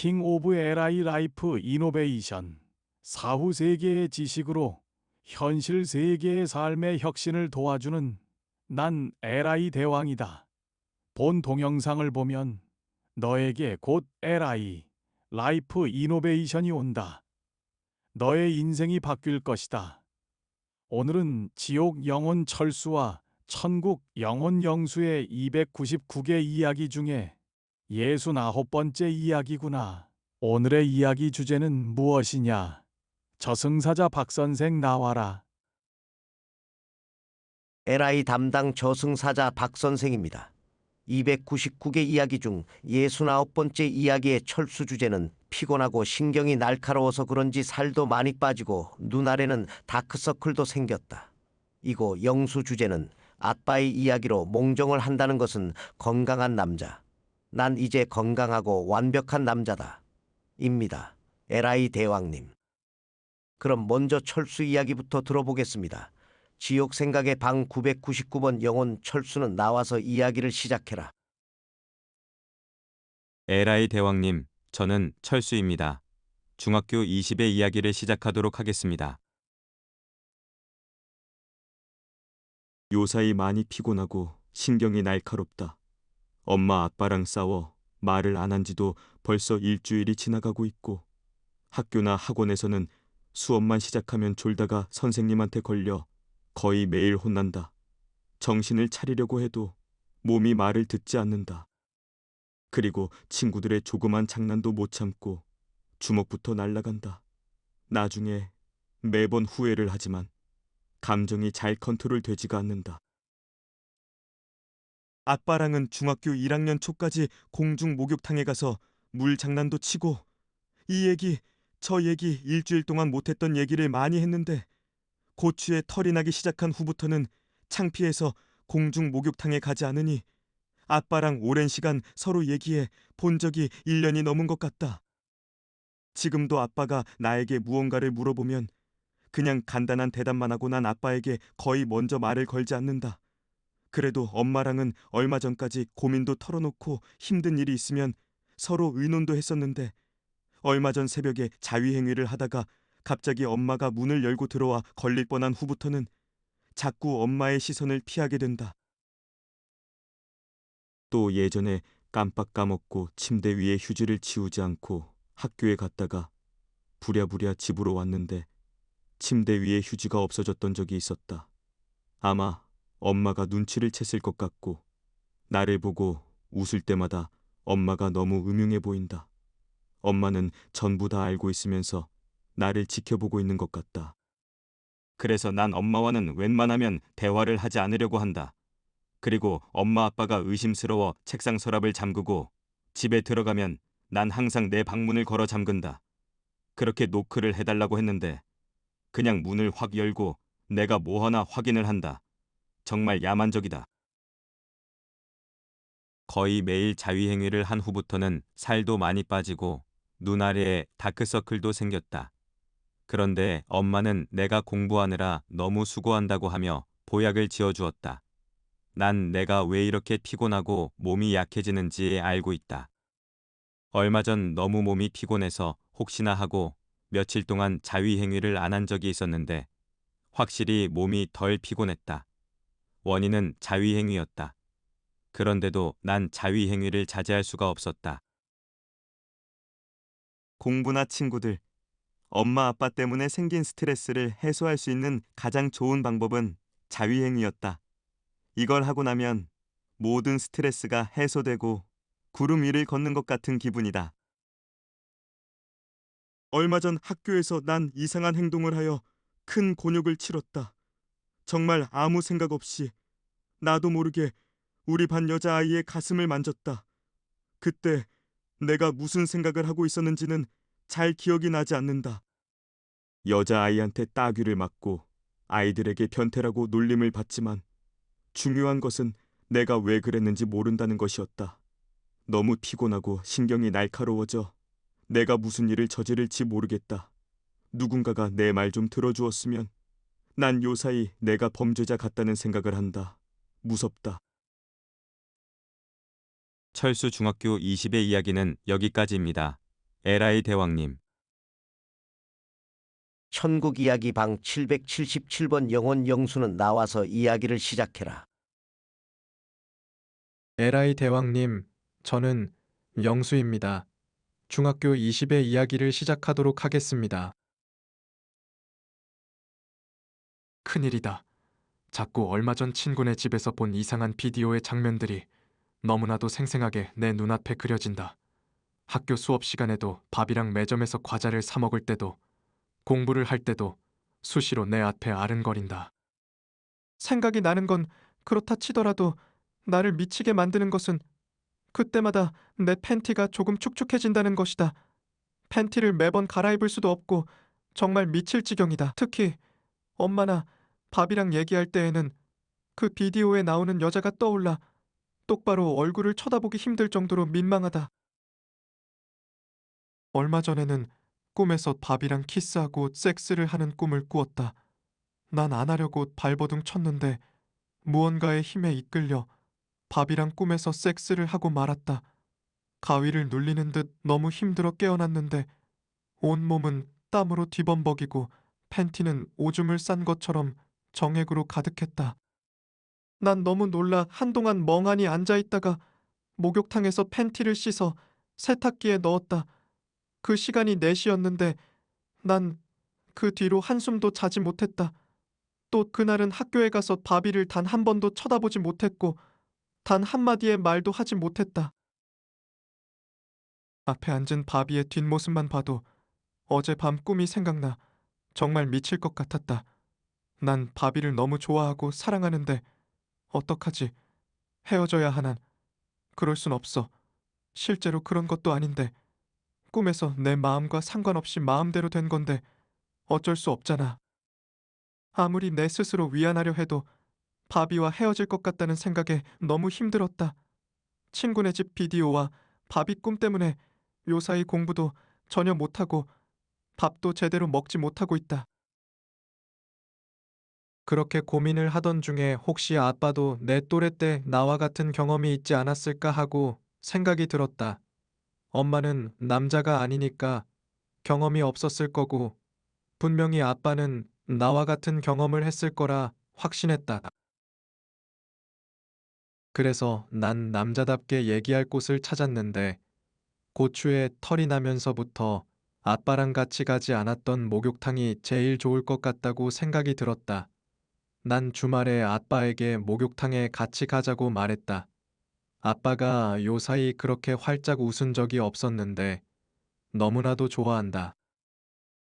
킹 오브 LI 라이프 이노베이션. 사후 세계의 지식으로 현실 세계의 삶의 혁신을 도와주는 난 LI 대왕이다. 본 동영상을 보면 너에게 곧 LI 라이프 이노베이션이 온다. 너의 인생이 바뀔 것이다. 오늘은 지옥 영혼 철수와 천국 영혼 영수의 299개 이야기 중에 69번째 이야기구나. 오늘의 이야기 주제는 무엇이냐? 저승사자 박선생 나와라. LI 담당 저승사자 박선생입니다. 299개 이야기 중 69번째 이야기의 철수 주제는 피곤하고 신경이 날카로워서 그런지 살도 많이 빠지고 눈알에는 다크서클도 생겼다. 이고 영수 주제는 아빠의 이야기로 몽정을 한다는 것은 건강한 남자. 난 이제 건강하고 완벽한 남자다. 입니다. LI 대왕님. 그럼 먼저 철수 이야기부터 들어보겠습니다. 지옥 생각의 방 999번 영혼 철수는 나와서 이야기를 시작해라. 에라이 대왕님, 저는 철수입니다. 중학교 20의 이야기를 시작하도록 하겠습니다. 요사이 많이 피곤하고 신경이 날카롭다. 엄마 아빠랑 싸워 말을 안 한 지도 벌써 일주일이 지나가고 있고, 학교나 학원에서는 수업만 시작하면 졸다가 선생님한테 걸려 거의 매일 혼난다. 정신을 차리려고 해도 몸이 말을 듣지 않는다. 그리고 친구들의 조그만 장난도 못 참고 주먹부터 날아간다. 나중에 매번 후회를 하지만 감정이 잘 컨트롤 되지가 않는다. 아빠랑은 중학교 1학년 초까지 공중 목욕탕에 가서 물 장난도 치고 이 얘기 저 얘기 일주일 동안 못했던 얘기를 많이 했는데, 고추에 털이 나기 시작한 후부터는 창피해서 공중 목욕탕에 가지 않으니 아빠랑 오랜 시간 서로 얘기해 본 적이 1년이 넘은 것 같다. 지금도 아빠가 나에게 무언가를 물어보면 그냥 간단한 대답만 하고 난 아빠에게 거의 먼저 말을 걸지 않는다. 그래도 엄마랑은 얼마 전까지 고민도 털어놓고 힘든 일이 있으면 서로 의논도 했었는데, 얼마 전 새벽에 자위행위를 하다가 갑자기 엄마가 문을 열고 들어와 걸릴 뻔한 후부터는 자꾸 엄마의 시선을 피하게 된다. 또 예전에 깜빡 까먹고 침대 위에 휴지를 치우지 않고 학교에 갔다가 부랴부랴 집으로 왔는데 침대 위에 휴지가 없어졌던 적이 있었다. 아마 엄마가 눈치를 챘을 것 같고, 나를 보고 웃을 때마다 엄마가 너무 음흉해 보인다. 엄마는 전부 다 알고 있으면서 나를 지켜보고 있는 것 같다. 그래서 난 엄마와는 웬만하면 대화를 하지 않으려고 한다. 그리고 엄마 아빠가 의심스러워 책상 서랍을 잠그고 집에 들어가면 난 항상 내 방문을 걸어 잠근다. 그렇게 노크를 해달라고 했는데 그냥 문을 확 열고 내가 뭐 하나 확인을 한다. 정말 야만적이다. 거의 매일 자위행위를 한 후부터는 살도 많이 빠지고 눈 아래에 다크서클도 생겼다. 그런데 엄마는 내가 공부하느라 너무 수고한다고 하며 보약을 지어주었다. 난 내가 왜 이렇게 피곤하고 몸이 약해지는지 알고 있다. 얼마 전 너무 몸이 피곤해서 혹시나 하고 며칠 동안 자위행위를 안 한 적이 있었는데 확실히 몸이 덜 피곤했다. 원인은 자위행위였다. 그런데도 난 자위행위를 자제할 수가 없었다. 공부나 친구들, 엄마 아빠 때문에 생긴 스트레스를 해소할 수 있는 가장 좋은 방법은 자위행위였다. 이걸 하고 나면 모든 스트레스가 해소되고 구름 위를 걷는 것 같은 기분이다. 얼마 전 학교에서 난 이상한 행동을 하여 큰 곤욕을 치렀다. 정말 아무 생각 없이 나도 모르게 우리 반 여자아이의 가슴을 만졌다. 그때 내가 무슨 생각을 하고 있었는지는 잘 기억이 나지 않는다. 여자아이한테 따귀를 맞고 아이들에게 변태라고 놀림을 받지만 중요한 것은 내가 왜 그랬는지 모른다는 것이었다. 너무 피곤하고 신경이 날카로워져 내가 무슨 일을 저지를지 모르겠다. 누군가가 내 말 좀 들어주었으면. 난 요사이 내가 범죄자 같다는 생각을 한다. 무섭다. 철수 중학교 20의 이야기는 여기까지입니다. 에라이 대왕님. 천국 이야기 방 777번 영혼 영수는 나와서 이야기를 시작해라. 에라이 대왕님, 저는 영수입니다. 중학교 20의 이야기를 시작하도록 하겠습니다. 큰일이다. 자꾸 얼마 전 친구네 집에서 본 이상한 비디오의 장면들이 너무나도 생생하게 내 눈앞에 그려진다. 학교 수업 시간에도 밥이랑 매점에서 과자를 사 먹을 때도 공부를 할 때도 수시로 내 앞에 아른거린다. 생각이 나는 건 그렇다 치더라도 나를 미치게 만드는 것은 그때마다 내 팬티가 조금 축축해진다는 것이다. 팬티를 매번 갈아입을 수도 없고 정말 미칠 지경이다. 특히 엄마나 밥이랑 얘기할 때에는 그 비디오에 나오는 여자가 떠올라 똑바로 얼굴을 쳐다보기 힘들 정도로 민망하다. 얼마 전에는 꿈에서 밥이랑 키스하고 섹스를 하는 꿈을 꾸었다. 난 안 하려고 발버둥 쳤는데 무언가의 힘에 이끌려 밥이랑 꿈에서 섹스를 하고 말았다. 가위를 눌리는 듯 너무 힘들어 깨어났는데 온몸은 땀으로 뒤범벅이고 팬티는 오줌을 싼 것처럼 정액으로 가득했다. 난 너무 놀라 한동안 멍하니 앉아있다가 목욕탕에서 팬티를 씻어 세탁기에 넣었다. 그 시간이 4시였는데 난 그 뒤로 한숨도 자지 못했다. 또 그날은 학교에 가서 바비를 단 한 번도 쳐다보지 못했고 단 한마디의 말도 하지 못했다. 앞에 앉은 바비의 뒷모습만 봐도 어젯밤 꿈이 생각나 정말 미칠 것 같았다. 난 바비를 너무 좋아하고 사랑하는데 어떡하지? 헤어져야 하나? 그럴 순 없어. 실제로 그런 것도 아닌데 꿈에서 내 마음과 상관없이 마음대로 된 건데 어쩔 수 없잖아. 아무리 내 스스로 위안하려 해도 바비와 헤어질 것 같다는 생각에 너무 힘들었다. 친구네 집 비디오와 바비 꿈 때문에 요사이 공부도 전혀 못하고 밥도 제대로 먹지 못하고 있다. 그렇게 고민을 하던 중에 혹시 아빠도 내 또래 때 나와 같은 경험이 있지 않았을까 하고 생각이 들었다. 엄마는 남자가 아니니까 경험이 없었을 거고 분명히 아빠는 나와 같은 경험을 했을 거라 확신했다. 그래서 난 남자답게 얘기할 곳을 찾았는데 고추에 털이 나면서부터 아빠랑 같이 가지 않았던 목욕탕이 제일 좋을 것 같다고 생각이 들었다. 난 주말에 아빠에게 목욕탕에 같이 가자고 말했다. 아빠가 요사이 그렇게 활짝 웃은 적이 없었는데 너무나도 좋아한다.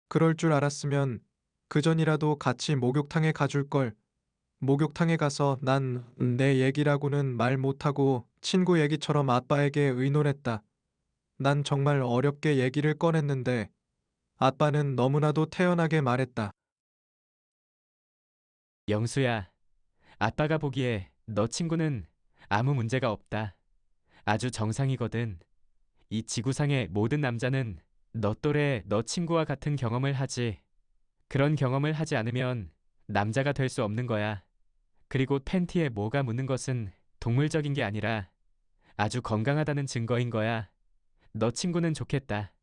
그럴 줄 알았으면 그전이라도 같이 목욕탕에 가줄 걸. 목욕탕에 가서 난 내 얘기라고는 말 못하고 친구 얘기처럼 아빠에게 의논했다. 난 정말 어렵게 얘기를 꺼냈는데 아빠는 너무나도 태연하게 말했다. 영수야, 아빠가 보기에 너 친구는 아무 문제가 없다. 아주 정상이거든. 이 지구상의 모든 남자는 너 또래 너 친구와 같은 경험을 하지. 그런 경험을 하지 않으면 남자가 될 수 없는 거야. 그리고 팬티에 뭐가 묻는 것은 동물적인 게 아니라 아주 건강하다는 증거인 거야. 너 친구는 좋겠다.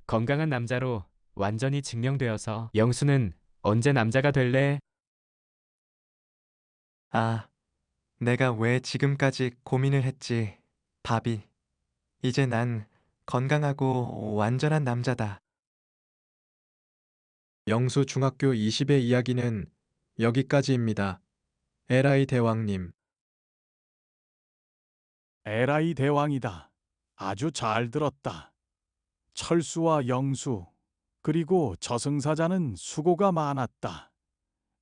건강한 남자로 완전히 증명되어서 영수는 언제 남자가 될래? 아, 내가 왜 지금까지 고민을 했지, 바비. 이제 난 건강하고 완전한 남자다. 영수 중학교 20의 이야기는 여기까지입니다. 에라이 대왕님. 에라이 대왕이다. 아주 잘 들었다. 철수와 영수, 그리고 저승사자는 수고가 많았다.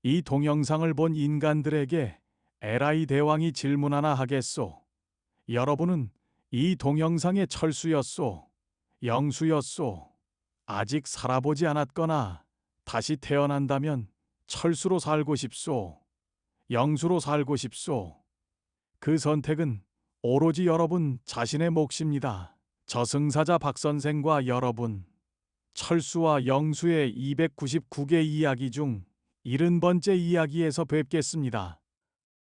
이 동영상을 본 인간들에게 에라이 대왕이 질문 하나 하겠소. 여러분은 이 동영상의 철수였소, 영수였소, 아직 살아보지 않았거나 다시 태어난다면 철수로 살고 싶소, 영수로 살고 싶소. 그 선택은 오로지 여러분 자신의 몫입니다. 저승사자 박 선생과 여러분, 철수와 영수의 299개 이야기 중 70번째 이야기에서 뵙겠습니다.